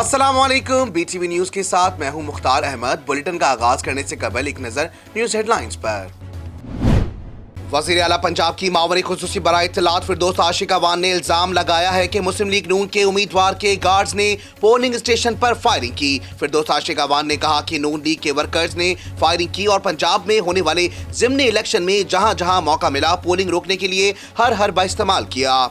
अस्सलाम वालेकुम। BTV news के साथ मैं हूं मुख्तार अहमद। बुलेटिन का आगाज करने से कबल एक नजर न्यूज हेडलाइंस पर। वज़ीर आला पंजाब की मावरी खुसूसी बराए इत्तलात फिरदौस आशिक अवान ने इल्जाम लगाया है कि मुस्लिम लीग नून के उम्मीदवार के गार्ड्स ने पोलिंग स्टेशन पर फायरिंग की। फिरदौस आशिक अवान ने कहा कि नून लीग के वर्कर्स ने फायरिंग की और पंजाब में होने वाले ज़िमनी इलेक्शन में जहां जहां मौका मिला पोलिंग रोकने के लिए हर हरबा इस्तेमाल किया।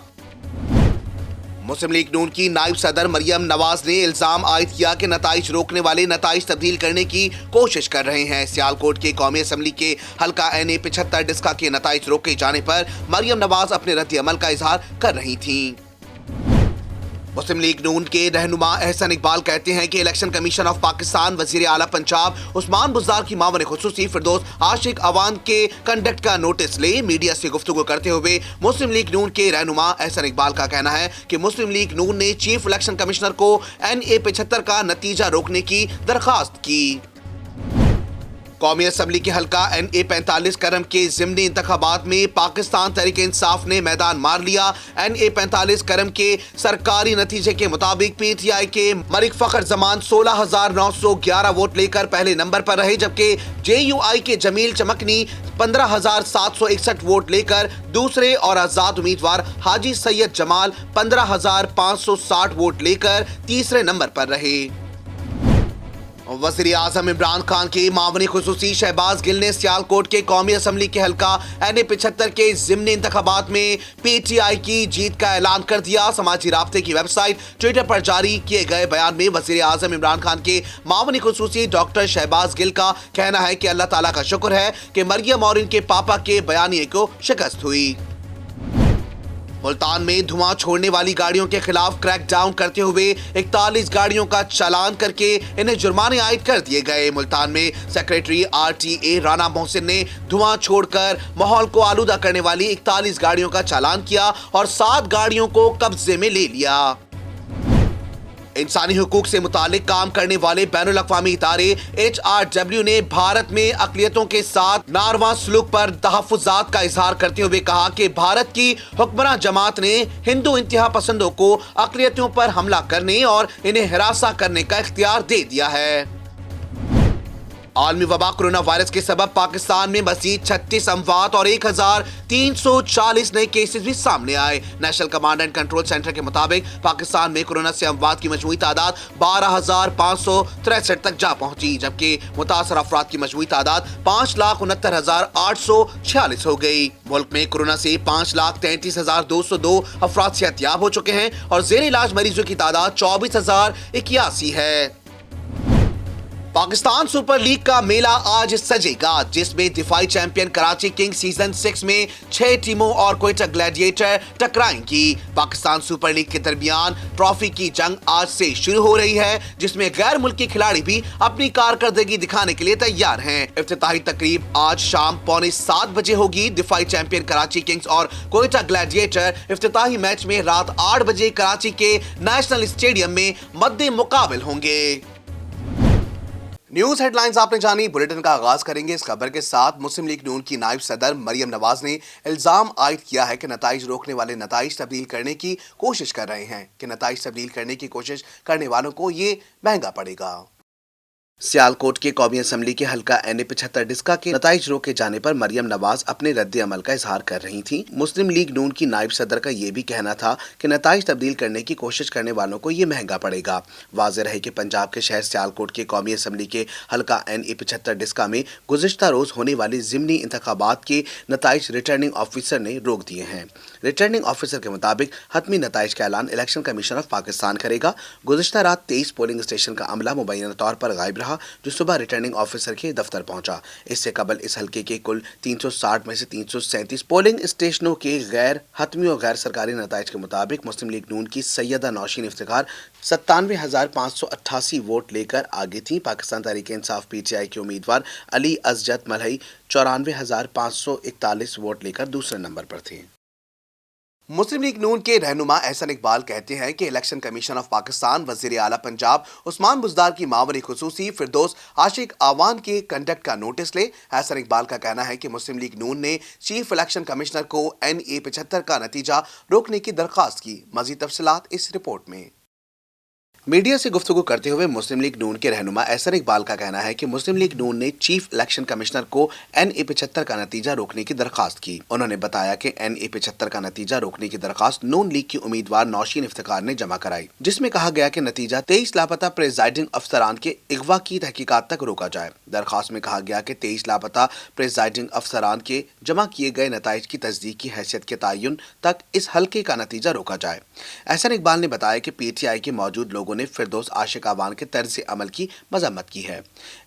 मुस्लिम लीग नून की नायब सदर मरियम नवाज ने इल्जाम आयद किया कि नताइज रोकने वाले नताइज तब्दील करने की कोशिश कर रहे हैं। सियालकोट के कौमी असम्बली के हल्का NA 75 डिस्का के नताइज रोके जाने पर मरियम नवाज अपने रद्द अमल का इजहार कर रही थीं। मुस्लिम लीग नून के रहनुमा एहसन इकबाल कहते हैं कि इलेक्शन कमीशन ऑफ पाकिस्तान वजीर आला पंजाब उस्मान बुज़दार की मावन खुसूसी फिरदौस आशिक अवान के कंडक्ट का नोटिस ले। मीडिया से गुफ्तगू करते हुए मुस्लिम लीग नून के रहनुमा एहसन इकबाल का कहना है कि मुस्लिम लीग नून ने चीफ इलेक्शन कमिश्नर को NA 75 का नतीजा रोकने की दरखास्त की। कौमी असम्बली के हल्का NA 45 करम के ज़िमनी इंतखाबात में पाकिस्तान तहरीक इंसाफ ने मैदान मार लिया। NA 45 करम के सरकारी नतीजे के मुताबिक PTI के मलिक फखर जमान 16,911 वोट लेकर पहले नंबर पर रहे, जबकि JUI के जमील चमकनी 15,761 वोट लेकर दूसरे और आजाद उम्मीदवार हाजी सैयद जमाल 15,560 वोट लेकर तीसरे नंबर पर रहे। वज़ीर आज़म इमरान खान के मावनी खुसूसी शहबाज गिल ने सियालकोट के कौमी असम्बली के हल्का NA 75 के ज़िमनी इंतखाबात में PTI की जीत का ऐलान कर दिया। समाजी राब्ते की वेबसाइट ट्विटर पर जारी किए गए बयान में वज़ीर आज़म इमरान खान के मावनी खुसूसी डॉक्टर शहबाज गिल का कहना है कि अल्लाह ताला का शुक्र है कि मरियम और इनके पापा के बयानिए को शिकस्त हुई। मुल्तान में धुआं छोड़ने वाली गाड़ियों के खिलाफ क्रैक डाउन करते हुए 41 गाड़ियों का चालान करके इन्हें जुर्माने आयद कर दिए गए। मुल्तान में सेक्रेटरी RTA राना मोहसिन ने धुआं छोड़कर माहौल को आलूदा करने वाली 41 गाड़ियों का चालान किया और 7 गाड़ियों को कब्जे में ले लिया। इंसानी हुकूक से मुतालिक काम करने वाले बैनुल अक़वामी इदारे HRW ने भारत में अक़लियतों के साथ नारवा सलूक पर तहफ़्फ़ुज़ात का इजहार करते हुए कहा कि भारत की हुक्मरान जमात ने हिंदू इंतहा पसंदों को अक़लियतों पर हमला करने और इन्हें हिरासा करने का इख्तियार दे दिया है। आलमी वबा कोरोना वायरस के सबब पाकिस्तान में मज़ीद 36 अमवात और 1,340 नए केसेस भी सामने आए। National command and control centre के मुताबिक पाकिस्तान में कोरोना से अमवात की मजमूई तादाद 12,563 तक जा पहुंची, जबकि मुतासर अफराद की मजमूई तादाद 5,69,846 हो गई। मुल्क में कोरोना से 5,33,202 अफराद सेहतयाब हो चुके हैं और जेर इलाज मरीजों की तादाद 24,081 है। पाकिस्तान सुपर लीग का मेला आज सजेगा, जिसमें दिफाई चैंपियन कराची किंग्स सीजन 6 में 6 टीमों और क्वेटा ग्लैडिएटर टकराएंगी। पाकिस्तान सुपर लीग के दरमियान ट्रॉफी की जंग आज से शुरू हो रही है, जिसमें गैर मुल्की खिलाड़ी भी अपनी कारकर्दगी दिखाने के लिए तैयार हैं। इफ्तिताही तकरीब आज शाम 6:45 बजे होगी। दिफाई चैंपियन कराची किंग्स और क्वेटा ग्लैडिएटर इफ्तिताही मैच में रात 8 बजे कराची के नेशनल स्टेडियम में मद्दे मुकाबिल होंगे। न्यूज हेडलाइंस आपने जानी। बुलेटिन का आगाज करेंगे इस खबर के साथ। मुस्लिम लीग नून की नायब सदर मरियम नवाज ने इल्जाम आयद किया है कि नताइज रोकने वाले नताइज तब्दील करने की कोशिश कर रहे हैं कि नताइज तब्दील करने की कोशिश करने वालों को ये महंगा पड़ेगा। सियालकोट के कौमी असम्बली के हल्का NA 75 डिस्का के नताइज रोके जाने पर मरियम नवाज अपने रद्द अमल का इजहार कर रही थी। मुस्लिम लीग नून की नायब सदर का ये भी कहना था कि नताइज तब्दील करने की कोशिश करने वालों को ये महंगा पड़ेगा। वाज़ेह रहे कि पंजाब के शहर सियालकोट के कौमी असम्बली के हल्का NA 75 डिस्का में गुज़िश्ता रोज होने वाली ज़िमनी इंतखाबात के नताइज रिटर्निंग ऑफिसर ने रोक दिए हैं। रिटर्निंग ऑफिसर के मुताबिक हतमी नताइज का ऐलान इलेक्शन कमीशन ऑफ पाकिस्तान करेगा। गुज़िश्ता रात 23 पोलिंग स्टेशन का अमला मुबैना तौर पर गायब रहा, जो सुबह रिटर्निंग ऑफिसर के दफ्तर पहुंचा। इससे कबल इस हल्के के कुल 360 में से 337 पोलिंग स्टेशनों के गैर हतमी और गैर सरकारी नताइज के मुताबिक मुस्लिम लीग नून की सैयदा नौशीन इफ्तिखार 97,588 वोट लेकर आगे थी। पाकिस्तान तहरीक इंसाफ PTI के उम्मीदवार अली अज़जत मलही 94,541 वोट लेकर दूसरे नंबर पर थे। मुस्लिम लीग नून के रहनुमा एहसन इकबाल कहते हैं कि इलेक्शन कमीशन ऑफ पाकिस्तान वज़ीर आला पंजाब उस्मान बुज़दार की मावरी खुसूसी फिरदौस आशिक अवान के कंडक्ट का नोटिस ले। एहसन इकबाल का कहना है कि मुस्लिम लीग नून ने चीफ इलेक्शन कमिश्नर को NA 75 का नतीजा रोकने की दरख्वास्त की। मज़ीद तफसीलात इस रिपोर्ट में। मीडिया से गुफ्तगू करते हुए मुस्लिम लीग नून के रहनुमा एहसन इकबाल का कहना है कि मुस्लिम लीग नून ने चीफ इलेक्शन कमिश्नर को NA 75 का नतीजा रोकने की दरखास्त की। उन्होंने बताया कि NA 75 का नतीजा रोकने की दरखास्त नून लीग की उम्मीदवार नौशीन इफ्तिकार ने जमा कराई, जिसमें कहा गया कि नतीजा 23 लापता प्रेजाइडिंग अफसरान के अगवा की तहकीकात तक रोका जाए। दरखास्त में कहा गया कि 23 लापता प्रेजाइडिंग अफसरान के जमा किए गए नताइज की तस्दीक की हैसियत के तयन तक इस हल्के का नतीजा रोका जाए। एहसन इकबाल ने बताया कि PTI के मौजूद लोगों ने फिरदौस आशिक आवान के तर्ज अमल की मजम्मत की है।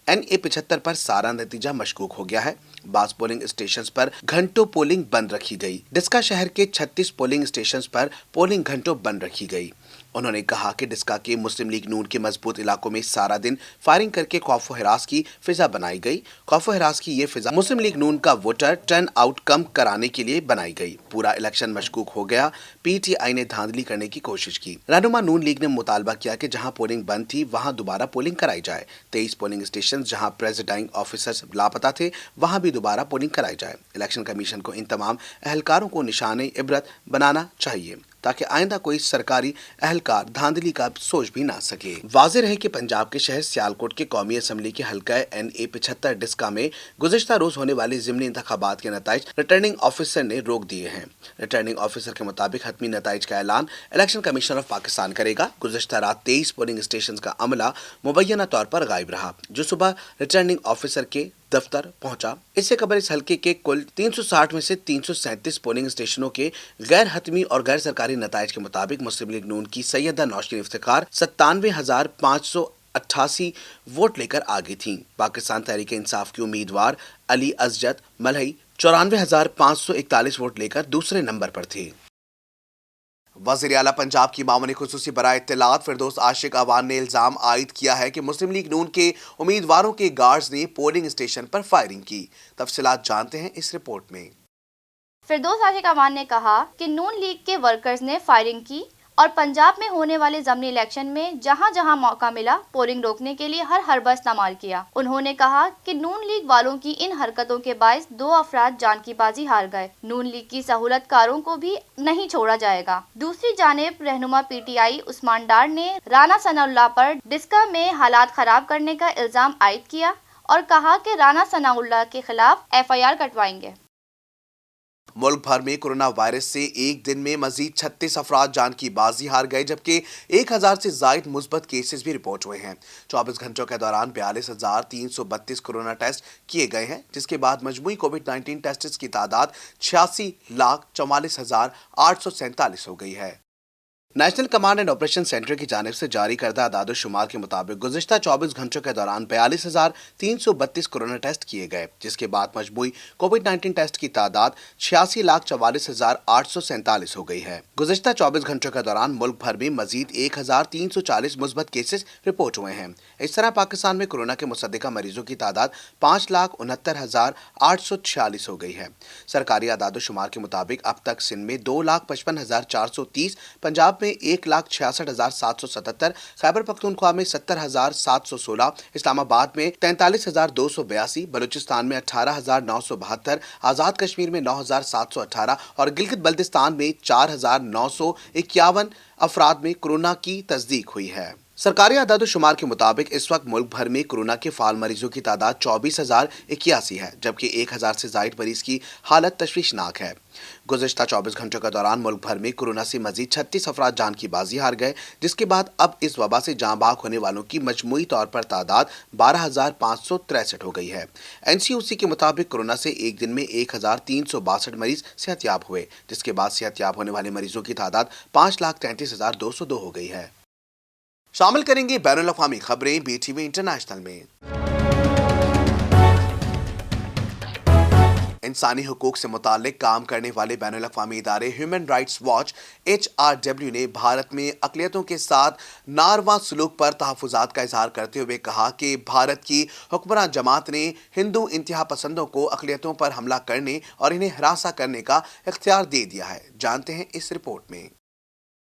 NA 75 पर सारा नतीजा मशकूक हो गया है। बास पोलिंग स्टेशन पर घंटों पोलिंग बंद रखी गई। डिस्का शहर के 36 पोलिंग स्टेशन पर पोलिंग घंटों बंद रखी गई। उन्होंने कहा कि डिस्का के मुस्लिम लीग नून के मजबूत इलाकों में सारा दिन फायरिंग करके खौफ व हिरास की फिजा बनाई गई। खौफ व हिरास की ये फिजा मुस्लिम लीग नून का वोटर टर्न आउट कम कराने के लिए बनाई गई। पूरा इलेक्शन मशकूक हो गया। PTI ने धांधली करने की कोशिश की। रहनुमा नून लीग ने मुतालबा किया कि जहां पोलिंग बंद थी वहां दोबारा पोलिंग कराई जाए। 23 पोलिंग स्टेशन जहां प्रेसिडाइंग ऑफिसर्स लापता थे वहां भी दोबारा पोलिंग कराई जाए। इलेक्शन कमीशन को इन तमाम अहलकारों को निशाने इबरत बनाना चाहिए ताकि आइंदा कोई सरकारी अहलकार धांधली का सोच भी ना सके। वाज़ेह रहे कि पंजाब के शहर सियालकोट के कौमी असम्बली के हल्का NA 75 डिस्का में गुज़िश्ता रोज होने वाले ज़िमनी इंतखाबात के नताइज रिटर्निंग ऑफिसर ने रोक दिए हैं। रिटर्निंग ऑफिसर के मुताबिक हतमी नताइज का ऐलान इलेक्शन कमीशन ऑफ पाकिस्तान करेगा। गुज़िश्ता रात 23 पोलिंग स्टेशन का अमला मुबैना तौर पर गायब रहा, जो सुबह रिटर्निंग ऑफिसर के दफ्तर पहुंचा। इससे कबल इस हल्के के कुल 360 में से 337 पोलिंग स्टेशनों के गैर हतमी और गैर सरकारी नताइज के मुताबिक मुस्लिम लीग नून की सैयदा नौशीन इफ्तिकार 97,588 वोट लेकर आगे थी। पाकिस्तान तहरीक इंसाफ की उम्मीदवार अली अजजत मलही 94,541 वोट लेकर दूसरे नंबर पर थे। वज़ीर आला पंजाब की मामूनी खुसूसी बराए इत्तलात फिरदौस आशिक आवान ने इल्ज़ाम आयद किया है कि मुस्लिम लीग नून के उम्मीदवारों के गार्ड्स ने पोलिंग स्टेशन पर फायरिंग की। तफसीलात जानते हैं इस रिपोर्ट में। फिरदौस आशिक आवान ने कहा कि नून लीग के वर्कर्स ने फायरिंग की और पंजाब में होने वाले ज़मनी इलेक्शन में जहां जहां मौका मिला पोलिंग रोकने के लिए हर हरबा इस्तेमाल किया। उन्होंने कहा कि नून लीग वालों की इन हरकतों के बायस 2 अफराद जान की बाजी हार गए। नून लीग की सहूलतकारों को भी नहीं छोड़ा जाएगा। दूसरी जानिब रहनुमा PTI उस्मान डार ने राना सनाउल्लाह पर डिस्का में हालात खराब करने का इल्जाम आयद किया और कहा कि राना सनाउल्लाह के खिलाफ FIR कटवाएंगे। मुल्क भर में कोरोना वायरस से एक दिन में मजीद 36 अफराद जान की बाजी हार गए, जबकि 1000 से जायद मुस्बत केसेस भी रिपोर्ट हुए हैं। 24 घंटों के दौरान 42,332 कोरोना टेस्ट किए गए हैं, जिसके बाद मजमूई कोविड-19 टेस्ट की तादाद 86,44,847 हो गई है। National command and operation centre की जानिब से जारी करदा आदाद-ओ-शुमार के मुताबिक गुज़िश्ता 24 घंटों के दौरान 42,332 कोरोना टेस्ट किए गए, जिसके बाद मजमूई कोविड-19 टेस्ट की तादाद 86,44,847 हो गई है। गुज़िश्ता 24 घंटों के दौरान मुल्क भर में मजीद 1,340 मुस्बत केसेस रिपोर्ट हुए हैं। इस तरह पाकिस्तान में कोरोना के मुसद्दिका मरीजों की तादाद 5,69,846 हो गई है। सरकारी आदाद-ओ-शुमार के मुताबिक अब तक सिंध में 2,55,430, पंजाब में 1,66,777, खैबर पख्तूनख्वा में 70,716, इस्लामाबाद में 43,282, बलूचिस्तान में 18,972, आज़ाद कश्मीर में 9,718 और गिलगित बल्तिस्तान में 4,951 अफराद में कोरोना की तस्दीक हुई है। सरकारी आदाद-ओ-शुमार के मुताबिक इस वक्त मुल्क भर में कोरोना के फाल मरीजों की तादाद 24,081 है, जबकि 1,000 से जायद मरीज की हालत तशवीशनाक है। गुज़िश्ता 24 घंटों के दौरान मुल्क भर में कोरोना से मजीद 36 अफराद जान की बाजी हार गए, जिसके बाद अब इस वबा से जाँ बाग होने वालों की मजमूई तौर पर तादाद 12,563 हो गई है। NCOC के मुताबिक कोरोना से एक दिन में 1,362 मरीज सेहतयाब हुए, जिसके बाद सेहतयाब होने वाले मरीजों की तादाद 5,33,202 हो गई है। शामिल करेंगे बैनुल अक़वामी खबरें BTV इंटरनेशनल में। इंसानी हुकूक से मुताल्लिक काम करने वाले बैनुल अक़वामी इदारे ह्यूमन राइट्स वॉच HRW ने भारत में अक़लियतों के साथ नारवा सलूक पर तहफ़्फ़ुज़ात का इज़हार करते हुए कहा कि भारत की हुक्मरान जमात ने हिंदू इंतहा पसंदों को अक़लियतों पर हमला करने और इन्हें हरासा करने का इख्तियार दे दिया है। जानते हैं इस रिपोर्ट में।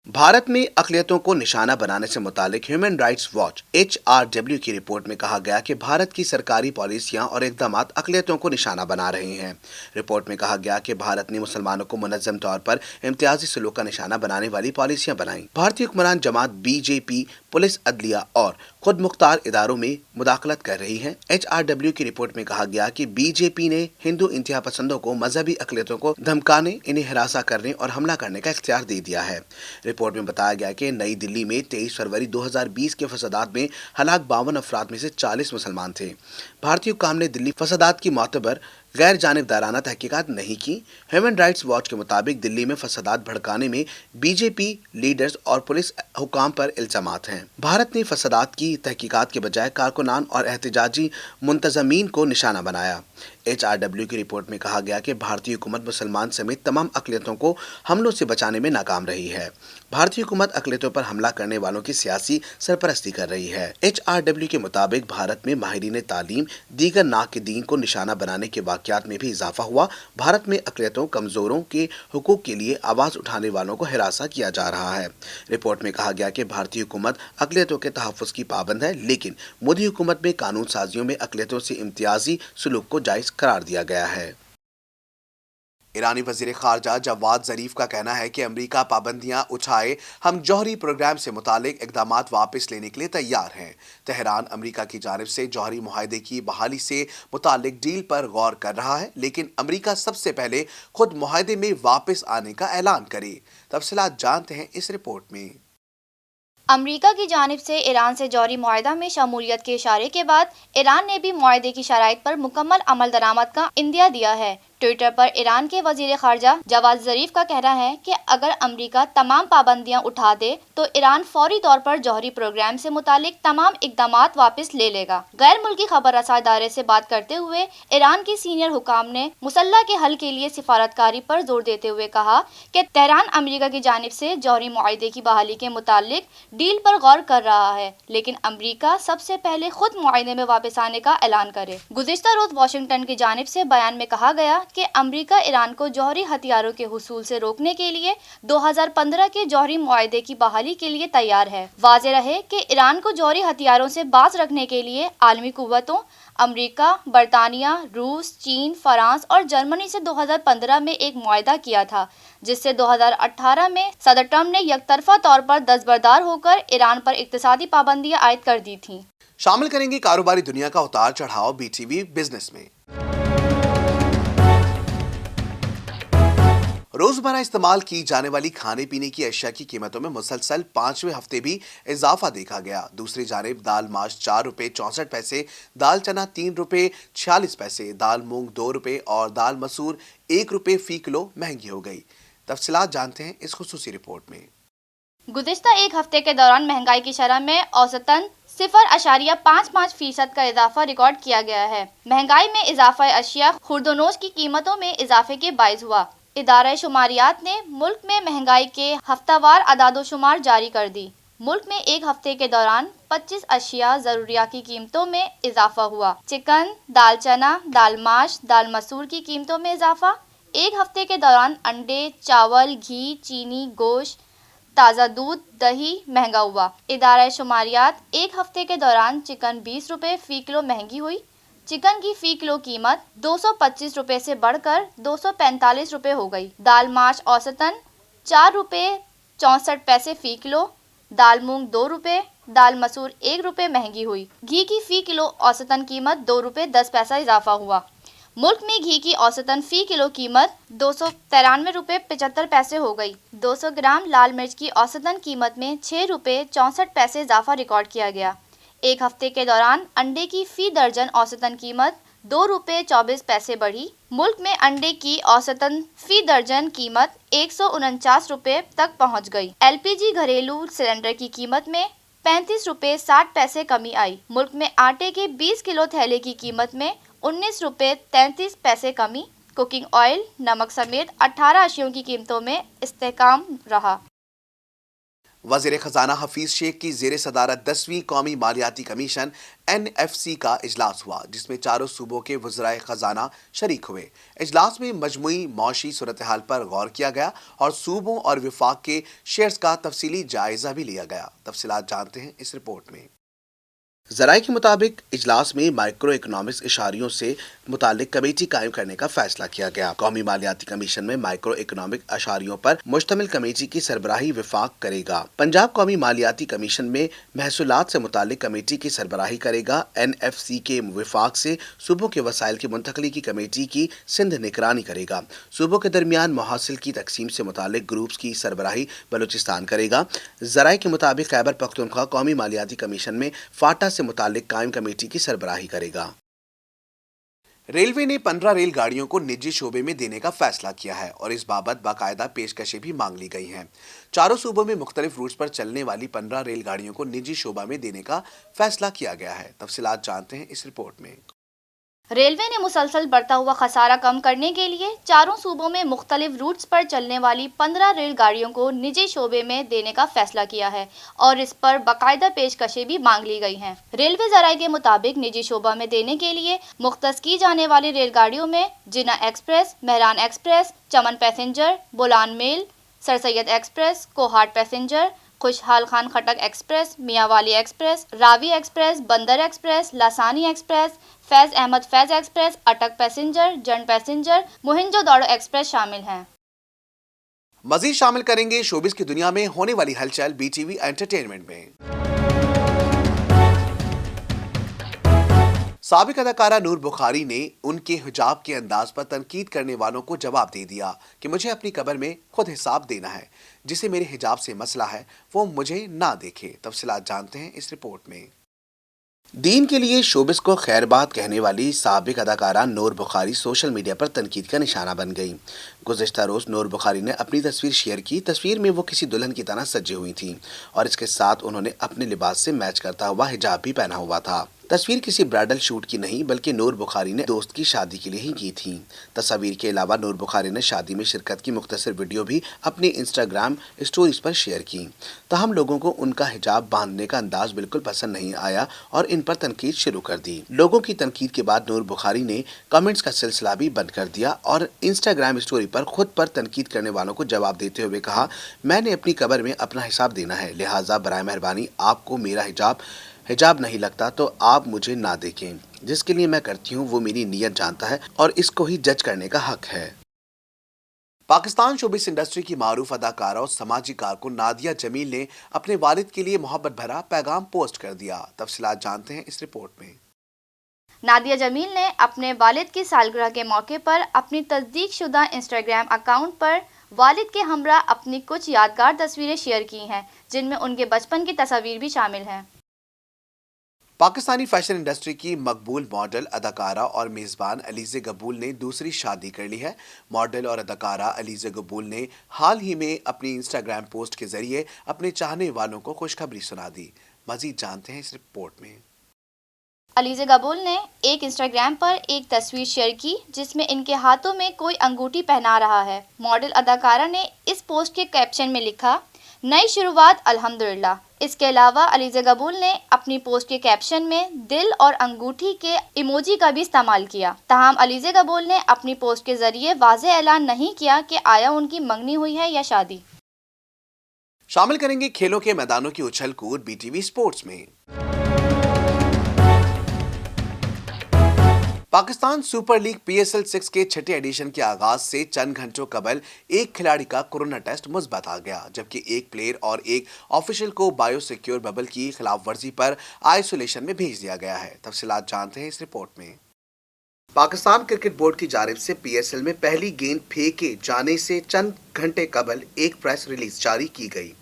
भारत में अक़लियतों को निशाना बनाने से मुतालिक ह्यूमन राइट्स वॉच HRW की रिपोर्ट में कहा गया कि भारत की सरकारी पॉलिसियां और इक़दाम अक़लियतों को निशाना बना रहे हैं। रिपोर्ट में कहा गया कि भारत ने मुसलमानों को मुनज़्ज़म तौर पर इम्तियाजी सलूक का निशाना बनाने वाली पॉलिसियां बनाई। भारतीय हुक्मरान जमात BJP पुलिस, अदलिया और खुद मुख्तार इदारों में मुदाखलत कर रही है। HRW की रिपोर्ट में कहा गया कि BJP ने हिंदू इंतहा पसंदों को मजहबी अक़लियतों को धमकाने, इन्हें हिरासा करने और हमला करने का इख्तियार दे दिया है। रिपोर्ट में बताया गया कि नई दिल्ली में 23 फरवरी 2020 के फसादात में हलाक 52 अफराद में से 40 मुसलमान थे। भारतीय हुक्काम ने दिल्ली फसादात की मोतबर गैर जानिबदाराना तहकीकात नहीं की। ह्यूमन राइट्स वॉच के मुताबिक दिल्ली में फसादात भड़काने में BJP लीडर्स और पुलिस हुक्काम पर इल्जामात हैं। भारत ने फसादात की तहकीकात के बजाय कारकुनान और एहतजाजी मुंतजमीन को निशाना बनाया। HRW की रिपोर्ट में कहा गया कि भारतीय हुकूमत मुसलमान समेत तमाम अक़लियतों को हमलों से बचाने में नाकाम रही है। भारतीय हुकूमत अक़लियतों पर हमला करने वालों की सियासी सरपरस्ती कर रही है। HRW के मुताबिक भारत में माहिरीन तालीम दीगर नाक़दीन को निशाना बनाने के वाक़यात में भी इजाफा हुआ। भारत में अक़लियतों, कमज़ोरों के हुकूक के लिए आवाज़ उठाने वालों को हिरासा किया जा रहा है। रिपोर्ट में कहा गया कि भारतीय हुकूमत अक़लियतों के तहफ़्फ़ुज़ की पाबंद है, लेकिन मोदी हुकूमत में कानून साजियों में अक़लियतों से इम्तियाजी सलूक को जायज़ करार दिया गया है। ईरानी वज़ीर ख़ारजा जवाद ज़रीफ का कहना है कि अमेरिका पाबंदियां उठाए हम जौहरी प्रोग्राम से मुतालिक इक़दामात वापस लेने के लिए तैयार हैं। तेहरान अमेरिका की जानिब से जौहरी मुआहदे की बहाली से मुतालिक डील पर गौर कर रहा है, लेकिन अमेरिका सबसे पहले खुद मुआहदे में वापस आने का ऐलान करे। तफसीलात जानते हैं इस रिपोर्ट में। अमेरिका की जानिब से ईरान से जौहरी मुआहदा में शमूलियत के इशारे के बाद ईरान ने भी मुआहदे की शराइत पर मुकम्मल अमल दरामद का इंदिया दिया है। ट्विटर पर ईरान के वज़ीर ख़ारजा जवाद ज़रीफ का कहना है कि अगर अमेरिका तमाम पाबंदियां उठा दे तो ईरान फौरी तौर पर जौहरी प्रोग्राम से मुतालिक तमाम इक़दामात वापस ले लेगा। गैर मुल्की खबर रसा इदारे से बात करते हुए ईरान के सीनियर हुकाम ने मुसल्ला के हल के लिए सिफारतकारी पर जोर देते हुए कहा कि तेहरान अमेरिका की जानिब से जौहरी मुआहदे की बहाली के मुतालिक डील पर गौर कर रहा है, लेकिन अमेरिका सबसे पहले खुद मुआहदे में वापस आने का ऐलान करे। गुज़िश्ता रोज़ वाशिंगटन की जानिब से बयान में कहा गया कि अमेरिका ईरान को जौहरी हथियारों के हुसूल से रोकने के लिए 2015 के जौहरी मुआहदे की बहाली के लिए तैयार है। वाज़ेह रहे कि ईरान को जौहरी हथियारों से बाज रखने के लिए आलमी कुव्वतों अमेरिका, बरतानिया, रूस, चीन, फ्रांस और जर्मनी से 2015 में एक मुआहदा किया था, जिससे 2018 में सदर ट्रम्प ने यकतरफा तौर पर दस्तबरदार होकर ईरान पर इक़्तिसादी पाबंदियां आयद कर दी थीं। शामिल करेंगे कारोबारी दुनिया का उतार चढ़ाव BTV बिजनेस में। रोजमर्रा इस्तेमाल की जाने वाली खाने पीने की अशिया की कीमतों में मुसलसल 5वें हफ्ते भी इजाफा देखा गया। दूसरी जानिब दाल माश 4 रुपये 64 पैसे, दाल चना 3 रुपये 46 पैसे, दाल मूंग 2 रुपये और दाल मसूर 1 रुपये फी किलो महंगी हो गई। तफसीलात जानते हैं इस खुसूसी रिपोर्ट में। गुज़िश्ता एक हफ्ते के दौरान महंगाई की शरह में औसतन 0.55% का इजाफा रिकॉर्ड किया गया है। महंगाई में इजाफा अशिया खुर्दोनोश की कीमतों में इजाफे के बाइस हुआ। इदारा शुमारियात ने मुल्क में महंगाई के हफ्तावार अदादोशुमार जारी कर दी। मुल्क में एक हफ्ते के दौरान 25 अशिया ज़रूरिया की कीमतों में इजाफा हुआ। चिकन, दाल चना, दाल माश, दाल मसूर की कीमतों में इजाफा। एक हफ्ते के दौरान अंडे, चावल, घी, चीनी, गोश्त, ताज़ा दूध, दही महंगा हुआ। इदारा शुमारियात एक हफ्ते के दौरान चिकन 20 रुपये फ़ी किलो महंगी हुई। चिकन की फ़ी किलो कीमत 225 रुपये से बढ़कर 245 रुपये हो गई। दाल माश औसतन 4 रुपये 64 पैसे फ़ी किलो, दाल मूंग 2 रुपये, दाल मसूर 1 रुपये महंगी हुई। घी की फ़ी किलो औसतन कीमत 2 रुपये 10 पैसा इजाफा हुआ। मुल्क में घी की औसतन फ़ी किलो कीमत 293 रुपये 75 पैसे हो गई। 200 ग्राम लाल मिर्च की औसतन कीमत में 6 रुपये 64 पैसे इजाफा रिकॉर्ड किया गया। एक हफ्ते के दौरान अंडे की फ़ी दर्जन औसतन कीमत 2 रुपये 24 पैसे बढ़ी। मुल्क में अंडे की औसतन फ़ी दर्जन कीमत 149 रुपये तक पहुँच गई। LPG घरेलू सिलेंडर की कीमत में 35 रुपये 60 पैसे कमी आई। मुल्क में आटे के 20 किलो थैले की कीमत में 19 रुपये 33 पैसे कमी। कुकिंग ऑयल, नमक समेत 18 अशियों की कीमतों में इस्तेहकाम रहा। वज़ीर ख़ज़ाना हफीज़ शेख की ज़ेर सदारत 10वीं कौमी मालियाती कमीशन NFC का इजलास हुआ, जिसमें चारों सूबों के वज़राए ख़ज़ाना शरीक हुए। इजलास में मजमूई मौशी सूरत हाल पर गौर किया गया और सूबों और विफाक के शेयर्स का तफसीली जायज़ा भी लिया गया। तफसीलात जानते हैं इस रिपोर्ट में। ज़राए के मुताबिक इजलास में माइक्रो इकोनॉमिक्स इशारियों से मुतालिक कमेटी कायम करने का फैसला किया गया। कौमी मालियाती कमीशन में माइक्रो इकोनॉमिक अशारियों पर मुश्तमिल कमेटी की सरबराही विफाक करेगा। पंजाब कौमी मालियाती कमीशन में महसूलात से मुतालिक कमेटी की सरबराही करेगा। NFC के विफाक से सूबों के वसाइल की मुंतकली की कमेटी की सिंध निगरानी करेगा। सूबों के दरमियान मुहासिल की तकसीम से मुतालिक ग्रुप्स की सरबराही बलूचिस्तान करेगा। ज़राए के मुताबिक खैबर पख्तूनख्वा कौमी मालियाती कमीशन में फाटा से मुतालिक कायम कमेटी की सरबराही करेगा। रेलवे ने 15 रेलगाड़ियों को निजी शोबे में देने का फैसला किया है और इस बाबत बाकायदा पेशकशें भी मांग ली गई हैं। चारों सूबों में मुख्तलिफ रूट्स पर चलने वाली 15 रेलगाड़ियों को निजी शोबा में देने का फैसला किया गया है। तफसीलात जानते हैं इस रिपोर्ट में। रेलवे ने मुसलसल बढ़ता हुआ खसारा कम करने के लिए चारों सूबों में मुख्तलिफ रूट्स पर चलने वाली 15 रेलगाड़ियों को निजी शोबे में देने का फैसला किया है और इस पर बाकायदा पेशकशें भी मांग ली गई हैं। रेलवे ज़राए के मुताबिक निजी शोबा में देने के लिए मुख्तस की जाने वाली रेलगाड़ियों में Jinnah Express, Mehran Express, Chaman Passenger, Bolan Mail, sir Syed Express, Kohat Passenger, Khushal Khan Khattak Express, Mianwali Express, Ravi Express, बंदर Express, Lasani Express, Faiz Ahmed Faiz Express, Attock Passenger, जन पैसेंजर, मोहिंजोदाड़ो एक्सप्रेस शामिल हैं। मजीद शामिल करेंगे शोबिस की दुनिया में होने वाली हलचल BTV एंटरटेनमेंट में। साबिक अदाकारा नूर बुखारी ने उनके हिजाब के अंदाज पर तनकीद करने वालों को जवाब दे दिया कि मुझे अपनी कब्र में खुद हिसाब देना है। जिसे मेरे हिजाब से मसला है वो मुझे ना देखे। तफसीलात जानते हैं इस रिपोर्ट में। दीन के लिए शोबिस को खैरबाद कहने वाली साबिक अदाकारा नूर बुखारी सोशल मीडिया पर तनकीद का निशाना बन गई। गुज़िश्ता रोज़ नूर बुखारी ने अपनी तस्वीर शेयर की। तस्वीर में वो किसी दुल्हन की तरह सजी हुई थी और इसके साथ उन्होंने अपने लिबास से मैच करता हुआ हिजाब भी पहना हुआ था। तस्वीर किसी ब्राइडल शूट की नहीं बल्कि नूर बुखारी ने दोस्त की शादी के लिए ही की थी। तस्वीर के अलावा नूर बुखारी ने शादी में शिरकत की मुख्तसर वीडियो भी अपने इंस्टाग्राम स्टोरीज पर शेयर की। ताहम लोगों को उनका हिजाब बांधने का अंदाज बिल्कुल पसंद नहीं आया और इन पर तनकीद शुरू कर दी। लोगों की तनकीद के बाद नूर बुखारी ने कमेंट्स का सिलसिला भी बंद कर दिया और इंस्टाग्राम स्टोरी पर खुद पर तनकीद करने वालों को जवाब देते हुए कहा, मैंने अपनी कब्र में अपना हिसाब देना है, लिहाजा बराए मेहरबानी आपको मेरा हिजाब नहीं लगता तो आप मुझे ना देखें। जिसके लिए मैं करती हूँ वो मेरी नीयत जानता है और इसको ही जज करने का हक है। पाकिस्तान शोबिस इंडस्ट्री की मारूफ अदाकारा और समाजी कारकुन नादिया जमील ने अपने वालिद के लिए मोहब्बत भरा पैगाम पोस्ट कर दिया। तफसीलात जानते हैं इस रिपोर्ट में। नादिया जमील ने अपने वालिद की सालगिरह के मौके पर अपनी तस्दीक शुदा इंस्टाग्राम अकाउंट पर वालिद के हमरा अपनी कुछ यादगार तस्वीरें शेयर की हैं, जिनमें उनके बचपन की तस्वीर भी शामिल हैं। पाकिस्तानी फैशन इंडस्ट्री की मकबूल मॉडल, अदाकारा और मेज़बान अलीज़े गबूल ने दूसरी शादी कर ली है। मॉडल और अदाकारा अलीज़े गबूल ने हाल ही में अपनी इंस्टाग्राम पोस्ट के जरिए अपने चाहने वालों को खुशखबरी सुना दी। मजीद जानते हैं इस रिपोर्ट में। अलीज़े गबूल ने एक इंस्टाग्राम पर एक तस्वीर शेयर की जिसमें इनके हाथों में कोई अंगूठी पहना रहा है। मॉडल अदाकारा ने इस पोस्ट के कैप्शन में लिखा, नई शुरुआत अल्हम्दुलिल्लाह। इसके अलावा अलीज़े गबूल ने अपनी पोस्ट के कैप्शन में दिल और अंगूठी के इमोजी का भी इस्तेमाल किया। ताहम अलीज़े गबूल ने अपनी पोस्ट के जरिए वाज़ेह ऐलान नहीं किया कि आया उनकी मंगनी हुई है या शादी। शामिल करेंगे खेलों के मैदानों की उछल कूद BTV स्पोर्ट्स में। पाकिस्तान सुपर लीग PSL 6 के छठे एडिशन के आगाज से चंद घंटों कबल एक खिलाड़ी का कोरोना टेस्ट मुस्बत आ गया, जबकि एक प्लेयर और एक ऑफिशियल को बायोसिक्योर बबल की खिलाफ वर्जी पर आइसोलेशन में भेज दिया गया है। तफसीलात जानते हैं इस रिपोर्ट में। पाकिस्तान क्रिकेट बोर्ड की जानिब से PSL में पहली गेंद फेंके जाने से चंद घंटे कबल एक प्रेस रिलीज जारी की गई,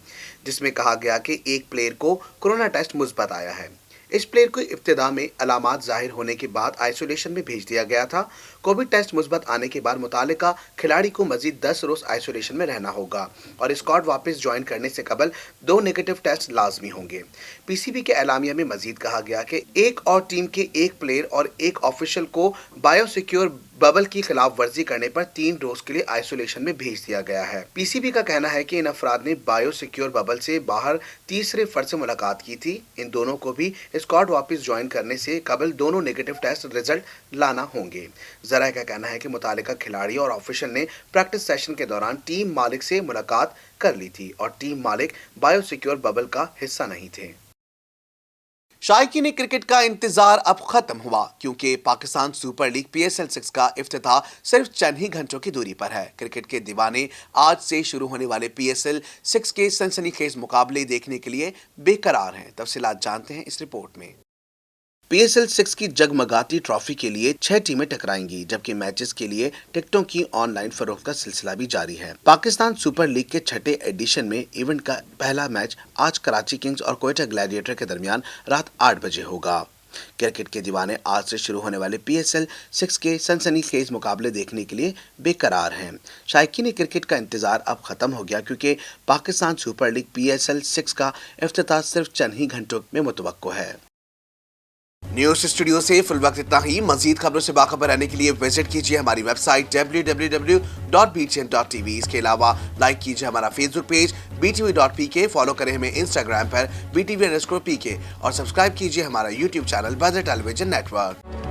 जिसमें कहा गया कि एक प्लेयर को कोरोना टेस्ट मुस्बत आया है। इस प्लेयर को इब्तिदा में अलामात जाहिर होने के बाद आइसोलेशन में भेज दिया गया था। कोविड टेस्ट मुस्बत आने के बाद मुतालिका खिलाड़ी को मजीद 10 रोज आइसोलेशन में रहना होगा और स्क्वाड वापस ज्वाइन करने से कबल 2 नेगेटिव टेस्ट लाजमी होंगे। PCB के एलामिया में मजीद कहा गया कि एक और टीम के एक प्लेयर और एक ऑफिशियल को बायोसिक्योर बबल की खिलाफ वर्जी करने पर 3 रोज के लिए आइसोलेशन में भेज दिया गया है। पीसीबी का कहना है कि इन अफराद ने बायो सिक्योर बबल से बाहर तीसरे फर्द से मुलाकात की थी। इन दोनों को भी स्क्वाड वापस ज्वाइन करने से कबल दोनों नेगेटिव टेस्ट रिजल्ट लाना होंगे। जरा का कहना है कि मुतालिका खिलाड़ी और ऑफिशियल ने प्रैक्टिस सेशन के दौरान टीम मालिक से मुलाकात कर ली थी और टीम मालिक बायो सिक्योर बबल का हिस्सा नहीं थे। शायकीन क्रिकेट का इंतजार अब खत्म हुआ क्योंकि पाकिस्तान सुपर लीग PSL 6 का इफ्तिताह सिर्फ चंद ही घंटों की दूरी पर है। क्रिकेट के दीवाने आज से शुरू होने वाले PSL 6 के सनसनीखेज मुकाबले देखने के लिए बेकरार हैं। तफसीलात जानते हैं इस रिपोर्ट में। PSL 6 की जगमगाती ट्रॉफी के लिए 6 टीमें टकराएंगी, जबकि मैचेस के लिए टिकटों की ऑनलाइन फरोख्त का सिलसिला भी जारी है। पाकिस्तान सुपर लीग के 6ठे एडिशन में इवेंट का पहला मैच आज कराची किंग्स और कोयटा ग्लैडिएटर के दरमियान रात 8 बजे होगा। क्रिकेट के दीवाने आज से शुरू होने वाले PSL 6 के सनसनीखेज मुकाबले देखने के लिए बेकरार हैं। शायकीन क्रिकेट का इंतजार अब खत्म हो गया क्योंकि पाकिस्तान सुपर लीग PSL 6 का इफ्तिताह सिर्फ चंद ही घंटों में मुतवक्को है। न्यूज़ स्टूडियो से फिल वक्त इतना ही। मजीद खबरों से बाखबर रहने के लिए विजिट कीजिए हमारी वेबसाइट www.btn.tv। इसके अलावा लाइक कीजिए हमारा फेसबुक पेज btv.pk, फॉलो करें हमें इंस्टाग्राम पर btv_pk और सब्सक्राइब कीजिए हमारा YouTube channel budget television network.